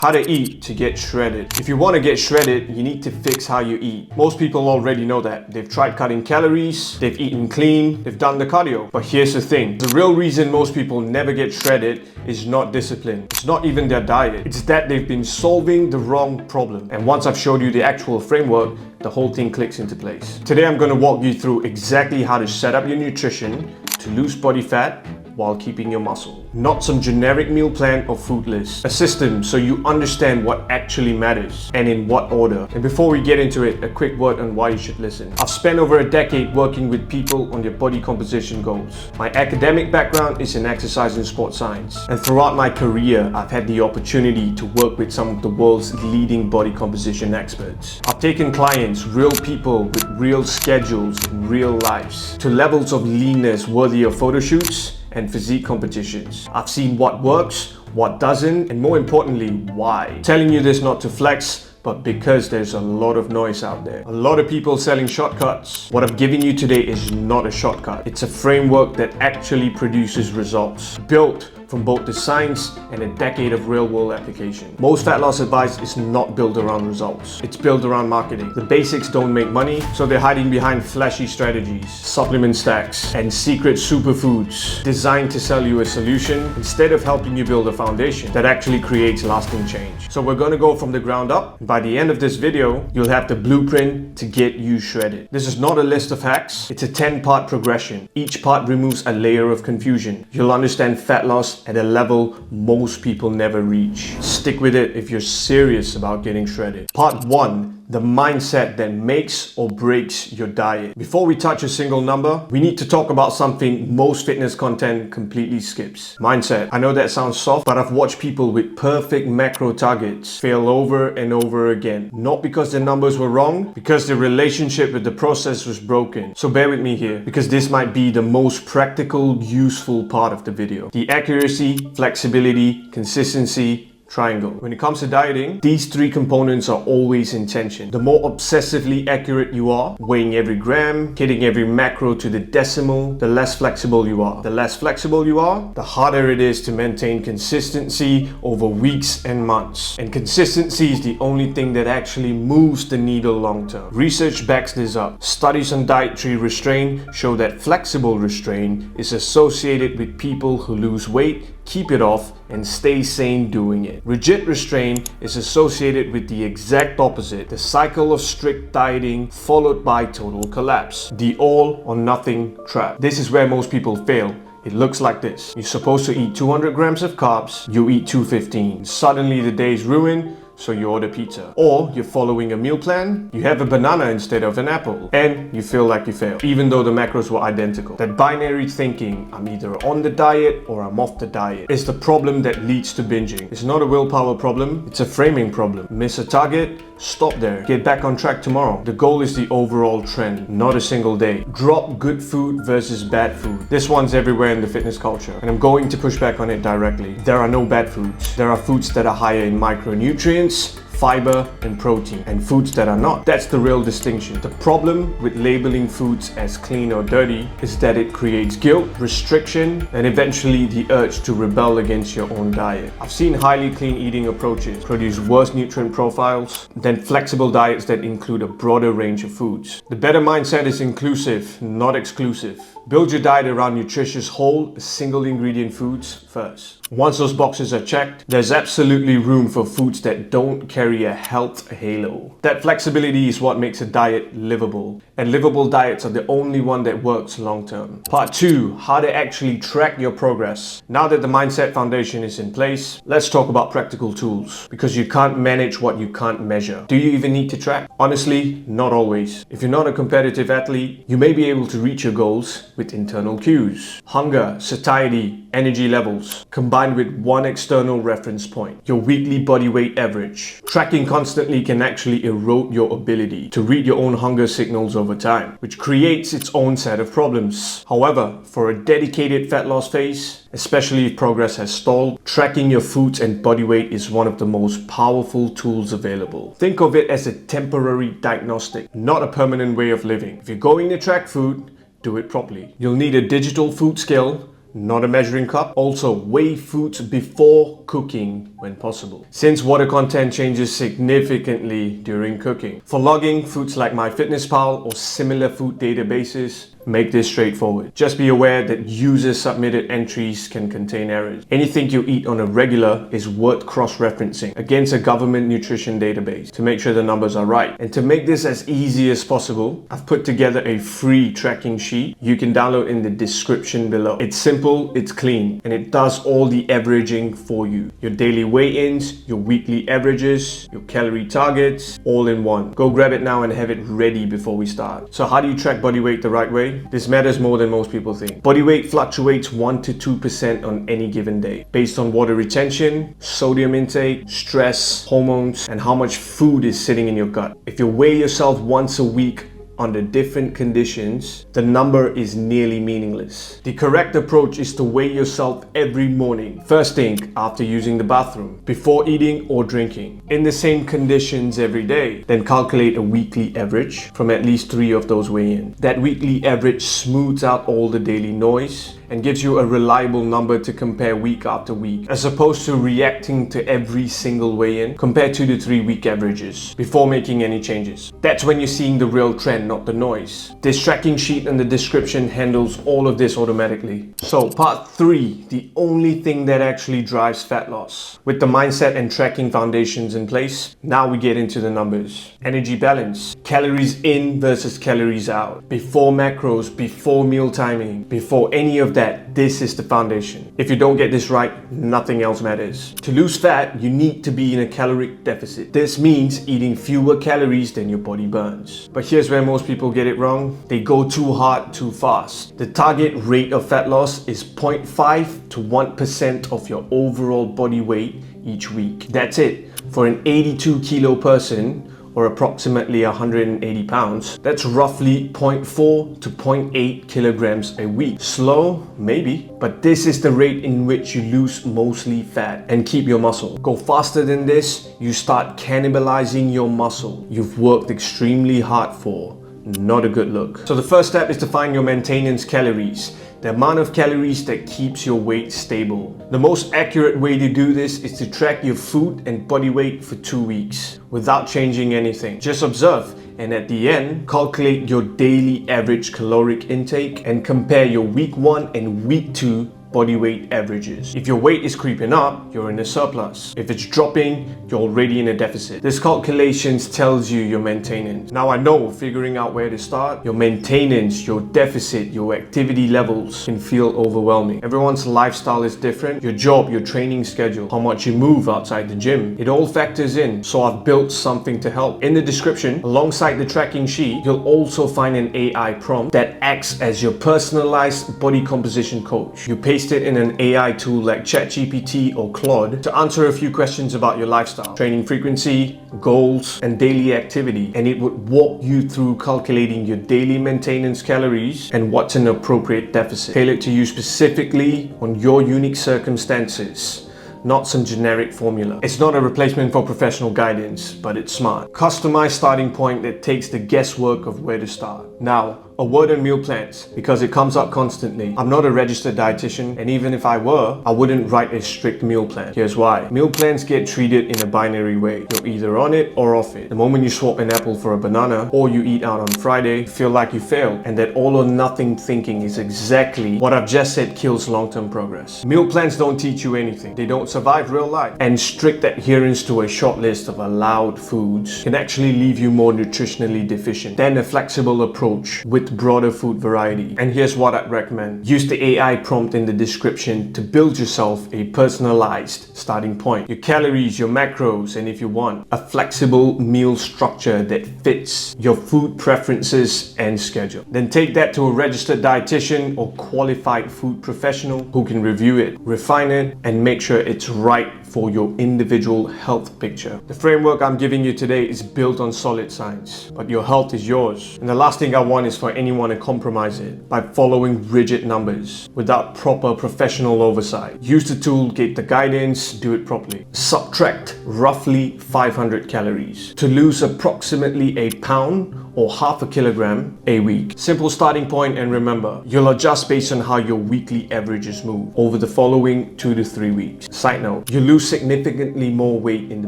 How to eat to get shredded. If you want to get shredded, you need to fix how you eat. Most people already know that. They've tried cutting calories, they've eaten clean, they've done the cardio. But here's the thing. The real reason most people never get shredded is not discipline. It's not even their diet. It's that they've been solving the wrong problem. And once I've showed you the actual framework, the whole thing clicks into place. Today I'm going to walk you through exactly how to set up your nutrition to lose body fat while keeping your muscle. Not some generic meal plan or food list. A system so you understand what actually matters and in what order. And before we get into it, a quick word on why you should listen. I've spent over a decade working with people on their body composition goals. My academic background is in exercise and sports science. And throughout my career, I've had the opportunity to work with some of the world's leading body composition experts. I've taken clients, real people with real schedules and real lives, to levels of leanness worthy of photo shoots and physique competitions. I've seen what works, what doesn't, and more importantly, why. Telling you this not to flex, but because there's a lot of noise out there. A lot of people selling shortcuts. What I'm giving you today is not a shortcut. It's a framework that actually produces results, built from both the science and a decade of real-world application. Most fat loss advice is not built around results. It's built around marketing. The basics don't make money, so they're hiding behind flashy strategies, supplement stacks, and secret superfoods designed to sell you a solution instead of helping you build a foundation that actually creates lasting change. So we're gonna go from the ground up. By the end of this video, you'll have the blueprint to get you shredded. This is not a list of hacks. It's a 10-part progression. Each part removes a layer of confusion. You'll understand fat loss at a level most people never reach. Stick with it if you're serious about getting shredded. Part 1. The mindset that makes or breaks your diet. Before we touch a single number, we need to talk about something most fitness content completely skips. Mindset. I know that sounds soft, but I've watched people with perfect macro targets fail over and over again. Not because their numbers were wrong, because their relationship with the process was broken. So bear with me here, because this might be the most practical, useful part of the video. The accuracy, flexibility, consistency, triangle. When it comes to dieting, these three components are always in tension. The more obsessively accurate you are, weighing every gram, hitting every macro to the decimal, the less flexible you are. The less flexible you are, the harder it is to maintain consistency over weeks and months. And consistency is the only thing that actually moves the needle long term. Research backs this up. Studies on dietary restraint show that flexible restraint is associated with people who lose weight, keep it off, and stay sane doing it. Rigid restraint is associated with the exact opposite, the cycle of strict dieting followed by total collapse, the all or nothing trap. This is where most people fail. It looks like this. You're supposed to eat 200 grams of carbs, you eat 215. Suddenly the day's ruined, so you order pizza. Or you're following a meal plan, you have a banana instead of an apple, and you feel like you failed, even though the macros were identical. That binary thinking, I'm either on the diet or I'm off the diet, is the problem that leads to binging. It's not a willpower problem, it's a framing problem. Miss a target, stop there. Get back on track tomorrow. The goal is the overall trend, not a single day. Drop good food versus bad food. This one's everywhere in the fitness culture, and I'm going to push back on it directly. There are no bad foods. There are foods that are higher in micronutrients, fiber, and protein, and foods that are not. That's the real distinction. The problem with labeling foods as clean or dirty is that it creates guilt, restriction, and eventually the urge to rebel against your own diet. I've seen highly clean eating approaches produce worse nutrient profiles than flexible diets that include a broader range of foods. The better mindset is inclusive, not exclusive. Build your diet around nutritious, whole, single ingredient foods first. Once those boxes are checked, there's absolutely room for foods that don't carry a health halo. That flexibility is what makes a diet livable. And livable diets are the only one that works long term. Part 2, how to actually track your progress. Now that the mindset foundation is in place, let's talk about practical tools. Because you can't manage what you can't measure. Do you even need to track? Honestly, not always. If you're not a competitive athlete, you may be able to reach your goals with internal cues. Hunger, satiety, energy levels, combined with one external reference point, your weekly body weight average. Tracking constantly can actually erode your ability to read your own hunger signals over time, which creates its own set of problems. However, for a dedicated fat loss phase, especially if progress has stalled, tracking your foods and body weight is one of the most powerful tools available. Think of it as a temporary diagnostic, not a permanent way of living. If you're going to track food, do it properly. You'll need a digital food scale, not a measuring cup. Also, weigh foods before cooking when possible, since water content changes significantly during cooking. For logging, foods like MyFitnessPal or similar food databases make this straightforward. Just be aware that user-submitted entries can contain errors. Anything you eat on a regular is worth cross-referencing against a government nutrition database to make sure the numbers are right. And to make this as easy as possible, I've put together a free tracking sheet you can download in the description below. It's simple, it's clean, and it does all the averaging for you. Your daily weigh-ins, your weekly averages, your calorie targets, all in one. Go grab it now and have it ready before we start. So how do you track body weight the right way? This matters more than most people think. Body weight fluctuates 1 to 2% on any given day, based on water retention, sodium intake, stress, hormones, and how much food is sitting in your gut. If you weigh yourself once a week under different conditions, the number is nearly meaningless. The correct approach is to weigh yourself every morning, first thing after using the bathroom, before eating or drinking, in the same conditions every day. Then calculate a weekly average from at least 3 of those weigh-ins. That weekly average smooths out all the daily noise and gives you a reliable number to compare week after week, as opposed to reacting to every single weigh-in compared to the 3-week averages before making any changes. That's when you're seeing the real trend, not the noise. This tracking sheet in the description handles all of this automatically. So part 3, the only thing that actually drives fat loss. With the mindset and tracking foundations in place, now we get into the numbers. Energy balance, calories in versus calories out, before macros, before meal timing, before any of that. This is the foundation. If you don't get this right, nothing else matters. To lose fat, you need to be in a caloric deficit. This means eating fewer calories than your body burns. But here's where most people get it wrong. They go too hard too fast. The target rate of fat loss is 0.5 to 1% of your overall body weight each week. That's it. For an 82 kilo person, or approximately 180 pounds, that's roughly 0.4 to 0.8 kilograms a week. Slow? Maybe. But this is the rate in which you lose mostly fat and keep your muscle. Go faster than this, you start cannibalizing your muscle you've worked extremely hard for. Not a good look. So the first step is to find your maintenance calories, the amount of calories that keeps your weight stable. The most accurate way to do this is to track your food and body weight for 2 weeks without changing anything. Just observe, and at the end, calculate your daily average caloric intake and compare your week 1 and week 2 body weight averages. If your weight is creeping up, you're in a surplus. If it's dropping, you're already in a deficit. This calculations tells you your maintenance. Now I know figuring out where to start, your maintenance, your deficit, your activity levels can feel overwhelming. Everyone's lifestyle is different. Your job, your training schedule, how much you move outside the gym, it all factors in. So I've built something to help. In the description, alongside the tracking sheet, you'll also find an AI prompt that acts as your personalized body composition coach. You paste it in an AI tool like ChatGPT or Claude to answer a few questions about your lifestyle, training frequency, goals, and daily activity, and it would walk you through calculating your daily maintenance calories and what's an appropriate deficit, tailored to you specifically on your unique circumstances. Not some generic formula. It's not a replacement for professional guidance, but it's smart. Customized starting point that takes the guesswork of where to start. Now, a word on meal plans, because it comes up constantly. I'm not a registered dietitian, and even if I were, I wouldn't write a strict meal plan. Here's why. Meal plans get treated in a binary way. You're either on it or off it. The moment you swap an apple for a banana, or you eat out on Friday, you feel like you failed, and that all or nothing thinking is exactly what I've just said kills long-term progress. Meal plans don't teach you anything. They don't survive real life. And strict adherence to a short list of allowed foods can actually leave you more nutritionally deficient than a flexible approach with broader food variety. And here's what I'd recommend. Use the AI prompt in the description to build yourself a personalized starting point. Your calories, your macros, and if you want, a flexible meal structure that fits your food preferences and schedule. Then take that to a registered dietitian or qualified food professional who can review it, refine it, and make sure it's right for your individual health picture. The framework I'm giving you today is built on solid science, but your health is yours. And the last thing I want is for anyone to compromise it by following rigid numbers without proper professional oversight. Use the tool, get the guidance, do it properly. Subtract roughly 500 calories to lose approximately a pound or half a kilogram a week. Simple starting point, and remember, you'll adjust based on how your weekly averages move over the following 2 to 3 weeks. Side note, you lose significantly more weight in the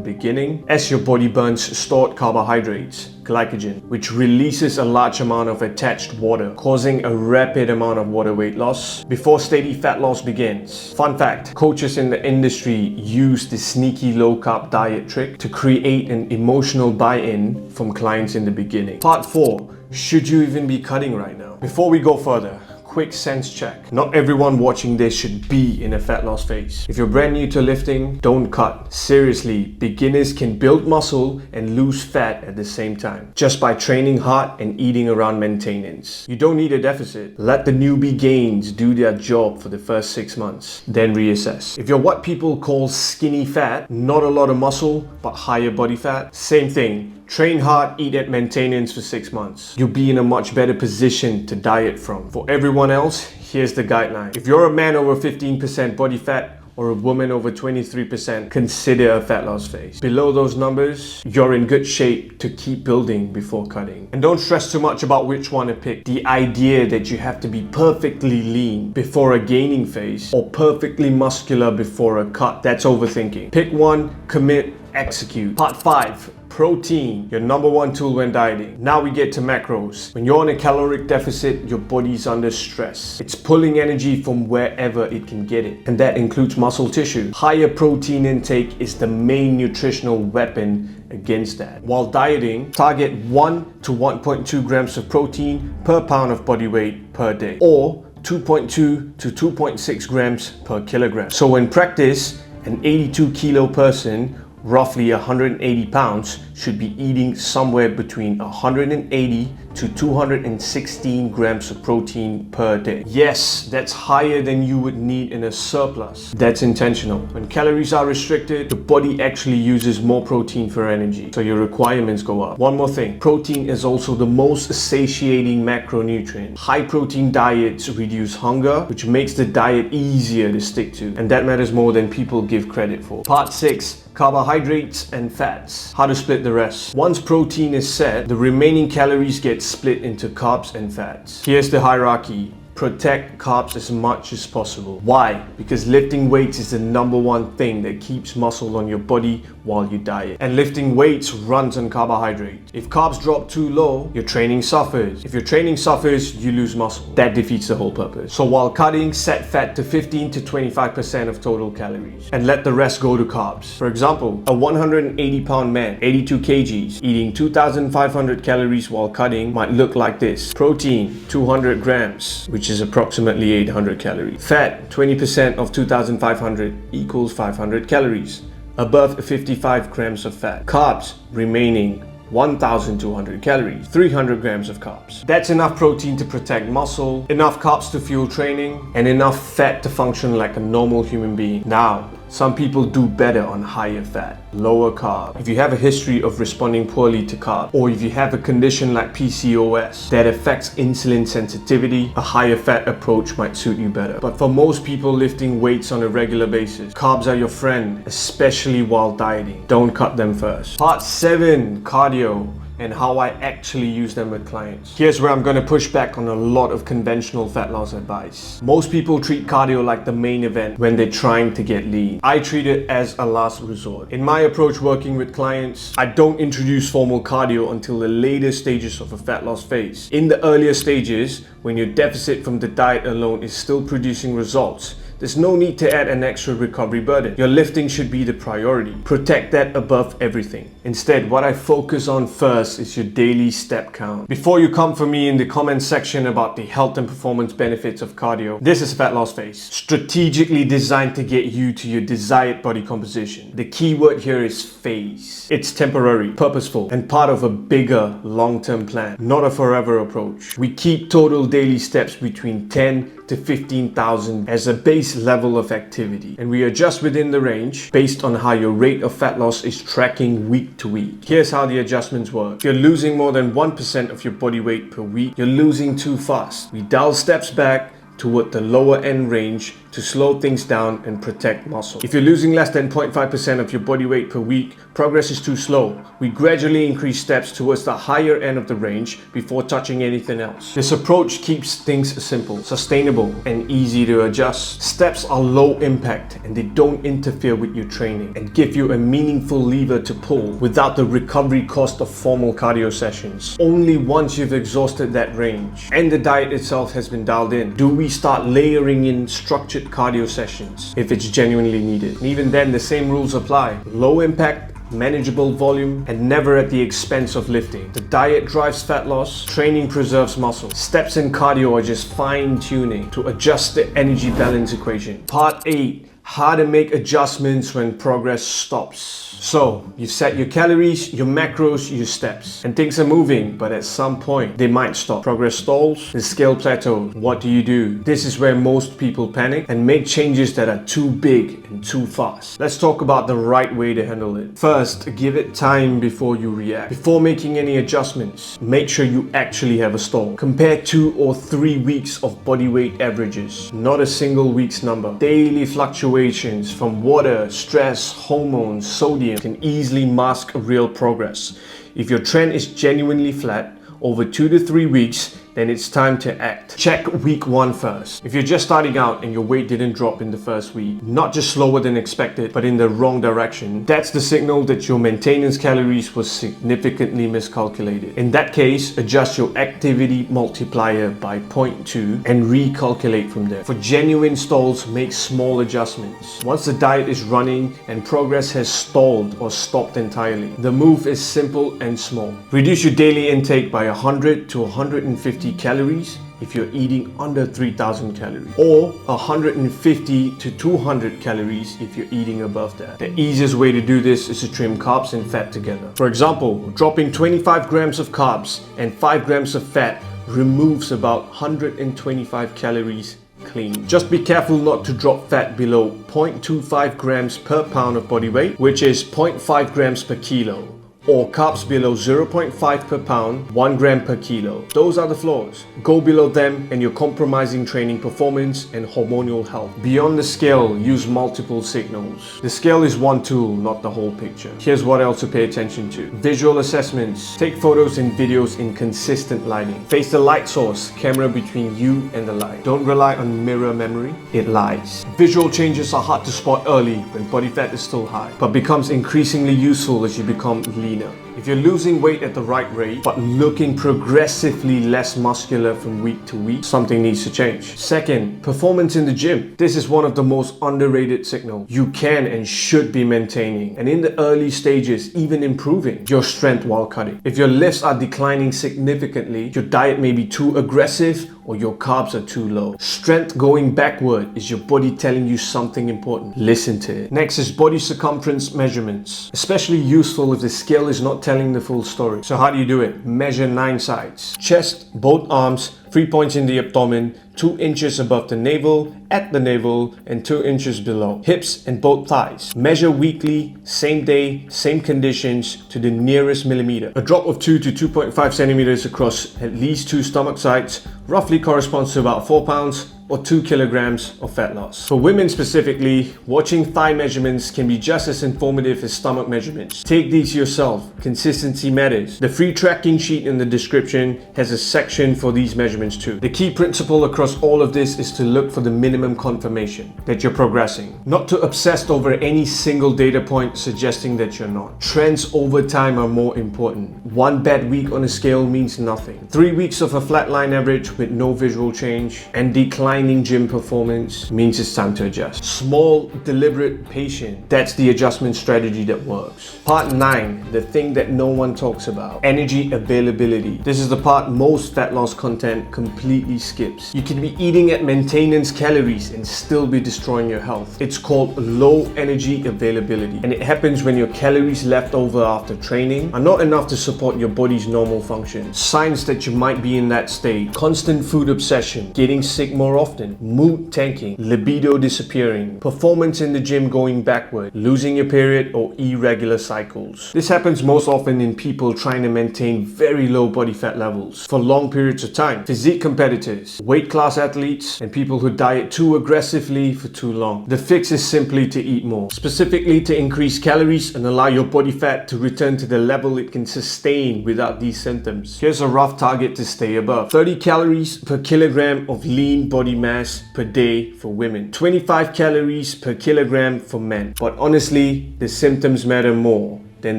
beginning as your body burns stored carbohydrates, glycogen, which releases a large amount of attached water, causing a rapid amount of water weight loss before steady fat loss begins. Fun fact, coaches in the industry use this sneaky low-carb diet trick to create an emotional buy-in from clients in the beginning. Part 4. Should you even be cutting right now? Before we go further, quick sense check. Not everyone watching this should be in a fat loss phase. If you're brand new to lifting, don't cut. Seriously, beginners can build muscle and lose fat at the same time just by training hard and eating around maintenance. You don't need a deficit. Let the newbie gains do their job for the first 6 months, then reassess. If you're what people call skinny fat, not a lot of muscle but higher body fat, same thing. Train hard, eat at maintenance for 6 months. You'll be in a much better position to diet from. For everyone else, here's the guideline. If you're a man over 15% body fat or a woman over 23%, consider a fat loss phase. Below those numbers, you're in good shape to keep building before cutting. And don't stress too much about which one to pick. The idea that you have to be perfectly lean before a gaining phase or perfectly muscular before a cut, that's overthinking. Pick one, commit, execute. Part 5. Protein, your number one tool when dieting. Now we get to macros. When you're on a caloric deficit, your body's under stress. It's pulling energy from wherever it can get it, and that includes muscle tissue. Higher protein intake is the main nutritional weapon against that. While dieting, target 1 to 1.2 grams of protein per pound of body weight per day, or 2.2 to 2.6 grams per kilogram. So in practice, an 82 kilo person, roughly 180 pounds, should be eating somewhere between 180 to 216 grams of protein per day. Yes, that's higher than you would need in a surplus. That's intentional. When calories are restricted, the body actually uses more protein for energy, so your requirements go up. One more thing, protein is also the most satiating macronutrient. High protein diets reduce hunger, which makes the diet easier to stick to, and that matters more than people give credit for. Part 6. Carbohydrates and fats. How to split the rest. Once protein is set, the remaining calories get split into carbs and fats. Here's the hierarchy. Protect carbs as much as possible. Why? Because lifting weights is the number one thing that keeps muscle on your body while you diet. And lifting weights runs on carbohydrates. If carbs drop too low, your training suffers. If your training suffers, you lose muscle. That defeats the whole purpose. So while cutting, set fat to 15 to 25% of total calories and let the rest go to carbs. For example, a 180 pound man, 82 kgs, eating 2,500 calories while cutting might look like this. Protein, 200 grams, which is approximately 800 calories. Fat, 20% of 2,500 equals 500 calories. Above 55 grams of fat. Carbs, remaining 1,200 calories, 300 grams of carbs. That's enough protein to protect muscle, enough carbs to fuel training, and enough fat to function like a normal human being. Now, some people do better on higher fat, lower carb. If you have a history of responding poorly to carb, or if you have a condition like PCOS that affects insulin sensitivity, a higher fat approach might suit you better. But for most people lifting weights on a regular basis, carbs are your friend, especially while dieting. Don't cut them first. Part 7, cardio, and how I actually use them with clients. Here's where I'm going to push back on a lot of conventional fat loss advice. Most people treat cardio like the main event when they're trying to get lean. I treat it as a last resort. In my approach working with clients, I don't introduce formal cardio until the later stages of a fat loss phase. In the earlier stages, when your deficit from the diet alone is still producing results, there's no need to add an extra recovery burden. Your lifting should be the priority. Protect that above everything. Instead, what I focus on first is your daily step count. Before you come for me in the comment section about the health and performance benefits of cardio, this is fat loss phase, strategically designed to get you to your desired body composition. The key word here is phase. It's temporary, purposeful, and part of a bigger long-term plan, not a forever approach. We keep total daily steps between 10 to 15,000 as a base level of activity, and we adjust within the range based on how your rate of fat loss is tracking week to week. Here's how the adjustments work. If you're losing more than 1% of your body weight per week, you're losing too fast. We dial steps back toward the lower end range to slow things down and protect muscle. If you're losing less than 0.5% of your body weight per week, progress is too slow. We gradually increase steps towards the higher end of the range before touching anything else. This approach keeps things simple, sustainable, and easy to adjust. Steps are low impact and they don't interfere with your training and give you a meaningful lever to pull without the recovery cost of formal cardio sessions. Only once you've exhausted that range and the diet itself has been dialed in do we start layering in structured cardio sessions if it's genuinely needed. And even then, the same rules apply. Low impact, manageable volume, and never at the expense of lifting. The diet drives fat loss, training preserves muscle. Steps in cardio are just fine-tuning to adjust the energy balance equation. Part 8. How to make adjustments when progress stops. So, you've set your calories, your macros, your steps, and things are moving, but at some point, they might stop. Progress stalls, the scale plateaus. What do? This is where most people panic and make changes that are too big and too fast. Let's talk about the right way to handle it. First, give it time before you react. Before making any adjustments, make sure you actually have a stall. Compare 2 or 3 weeks of body weight averages, not a single week's number. Daily fluctuations from water, stress, hormones, sodium can easily mask real progress. If your trend is genuinely flat over 2 to 3 weeks, then it's time to act. Check week 1 first. If you're just starting out and your weight didn't drop in the first week, not just slower than expected, but in the wrong direction, that's the signal that your maintenance calories was significantly miscalculated. In that case, adjust your activity multiplier by 0.2 and recalculate from there. For genuine stalls, make small adjustments. Once the diet is running and progress has stalled or stopped entirely, the move is simple and small. Reduce your daily intake by 100 to 150 calories if you're eating under 3,000 calories, or 150 to 200 calories if you're eating above that. The easiest way to do this is to trim carbs and fat together. For example, dropping 25 grams of carbs and 5 grams of fat removes about 125 calories clean. Just be careful not to drop fat below 0.25 grams per pound of body weight, which is 0.5 grams per kilo, or carbs below 0.5 per pound, 1 gram per kilo. Those are the floors. Go below them and you're compromising training performance and hormonal health. Beyond the scale, use multiple signals. The scale is one tool, not the whole picture. Here's what else to pay attention to. Visual assessments. Take photos and videos in consistent lighting. Face the light source, camera between you and the light. Don't rely on mirror memory, it lies. Visual changes are hard to spot early when body fat is still high, but becomes increasingly useful as you become leaner. If you're losing weight at the right rate, but looking progressively less muscular from week to week, something needs to change. Second, performance in the gym. This is one of the most underrated signals. You can and should be maintaining, and in the early stages, even improving your strength while cutting. If your lifts are declining significantly, your diet may be too aggressive or your carbs are too low. Strength going backward is your body telling you something important. Listen to it. Next is body circumference measurements. Especially useful if the scale is not telling the full story. So how do you do it? Measure 9 sides. Chest, both arms, 3 points in the abdomen, 2 inches above the navel, at the navel, and 2 inches below. Hips and both thighs. Measure weekly, same day, same conditions to the nearest millimeter. A drop of 2 to 2.5 centimeters across at least 2 stomach sides roughly corresponds to about 4 pounds or 2 kilograms of fat loss. For women specifically, watching thigh measurements can be just as informative as stomach measurements. Take these yourself. Consistency matters. The free tracking sheet in the description has a section for these measurements too. The key principle across all of this is to look for the minimum confirmation that you're progressing, not to obsess over any single data point suggesting that you're not. Trends over time are more important. One bad week on a scale means nothing. 3 weeks of a flat line average with no visual change and declining gym performance means it's time to adjust. Small, deliberate, patient. That's the adjustment strategy that works. Part 9, the thing that no one talks about. Energy availability. This is the part most fat loss content completely skips. You can be eating at maintenance calories and still be destroying your health. It's called low energy availability, and it happens when your calories left over after training are not enough to support your body's normal function. Signs that you might be in that state: constant food obsession, getting sick more often. Mood tanking, libido disappearing, performance in the gym going backward, losing your period or irregular cycles. This happens most often in people trying to maintain very low body fat levels for long periods of time. Physique competitors, weight class athletes, and people who diet too aggressively for too long. The fix is simply to eat more, specifically to increase calories and allow your body fat to return to the level it can sustain without these symptoms. Here's a rough target to stay above: 30 calories per kilogram of lean body mass per day for women, 25 calories per kilogram for men. But honestly, the symptoms matter more than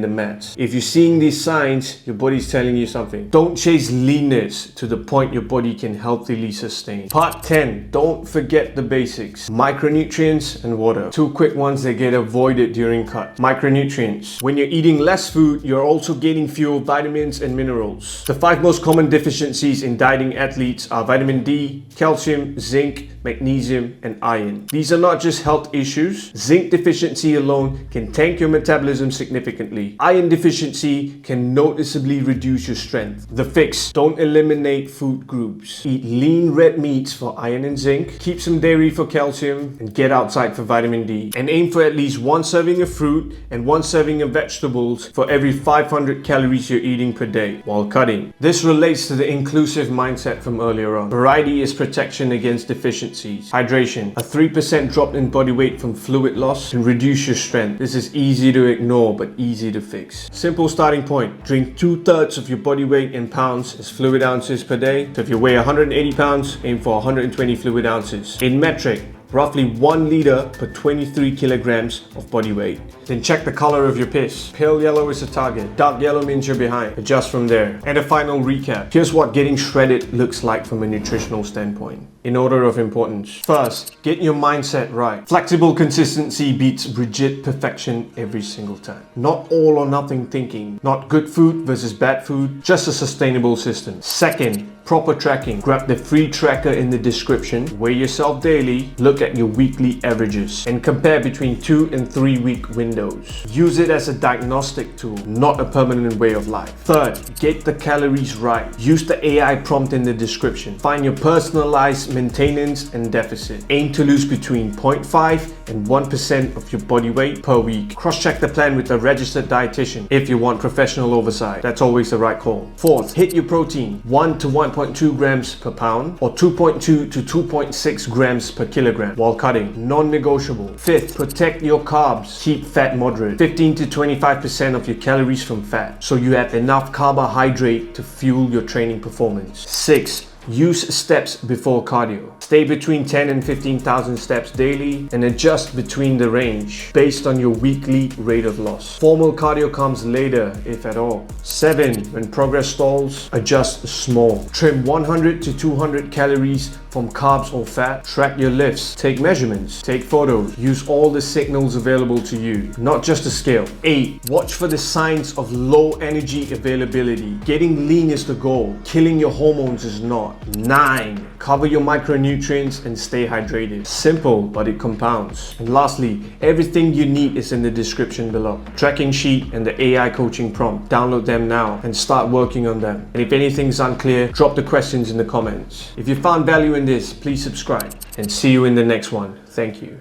the maths. If you're seeing these signs, your body's telling you something. Don't chase leanness to the point your body can healthily sustain. Part 10, don't forget the basics. Micronutrients and water. Two quick ones that get avoided during cut. Micronutrients. When you're eating less food, you're also getting fewer vitamins and minerals. The 5 most common deficiencies in dieting athletes are vitamin D, calcium, zinc, magnesium, and iron. These are not just health issues. Zinc deficiency alone can tank your metabolism significantly. Iron deficiency can noticeably reduce your strength. The fix: don't eliminate food groups. Eat lean red meats for iron and zinc, keep some dairy for calcium, and get outside for vitamin D. And aim for at least 1 serving of fruit and 1 serving of vegetables for every 500 calories you're eating per day while cutting. This relates to the inclusive mindset from earlier on. Variety is protection against deficiencies. Hydration. A 3% drop in body weight from fluid loss can reduce your strength. This is easy to ignore but easy to fix. Simple starting point: drink 2/3 of your body weight in pounds as fluid ounces per day. So if you weigh 180 pounds, aim for 120 fluid ounces. In metric, roughly 1 liter per 23 kilograms of body weight. Then check the color of your piss. Pale yellow is the target. Dark yellow means you're behind. Adjust from there. And a final recap. Here's what getting shredded looks like from a nutritional standpoint, in order of importance. First, get your mindset right. Flexible consistency beats rigid perfection every single time. Not all or nothing thinking. Not good food versus bad food, just a sustainable system. Second, proper tracking. Grab the free tracker in the description, weigh yourself daily, look at your weekly averages, and compare between 2 and 3 week windows. Use it as a diagnostic tool, not a permanent way of life. Third, get the calories right. Use the AI prompt in the description. Find your personalized maintenance and deficit. Aim to lose between 0.5 and 1% of your body weight per week. Cross-check the plan with a registered dietitian if you want professional oversight. That's always the right call. Fourth, hit your protein. 1 to 1.2 grams per pound or 2.2 to 2.6 grams per kilogram while cutting. Non-negotiable. Fifth, protect your carbs. Keep fat moderate. 15 to 25% of your calories from fat, so you have enough carbohydrate to fuel your training performance. Sixth, use steps before cardio. Stay between 10 and 15,000 steps daily and adjust between the range based on your weekly rate of loss. Formal cardio comes later, if at all. 7. When progress stalls, adjust small. Trim 100 to 200 calories from carbs or fat. Track your lifts. Take measurements. Take photos. Use all the signals available to you, not just a scale. 8. Watch for the signs of low energy availability. Getting lean is the goal. Killing your hormones is not. 9. Cover your micronutrients and stay hydrated. Simple, but it compounds. And lastly, everything you need is in the description below. Tracking sheet and the AI coaching prompt. Download them now and start working on them. And if anything's unclear, drop the questions in the comments. If you found value in this, please subscribe and see you in the next one. Thank you.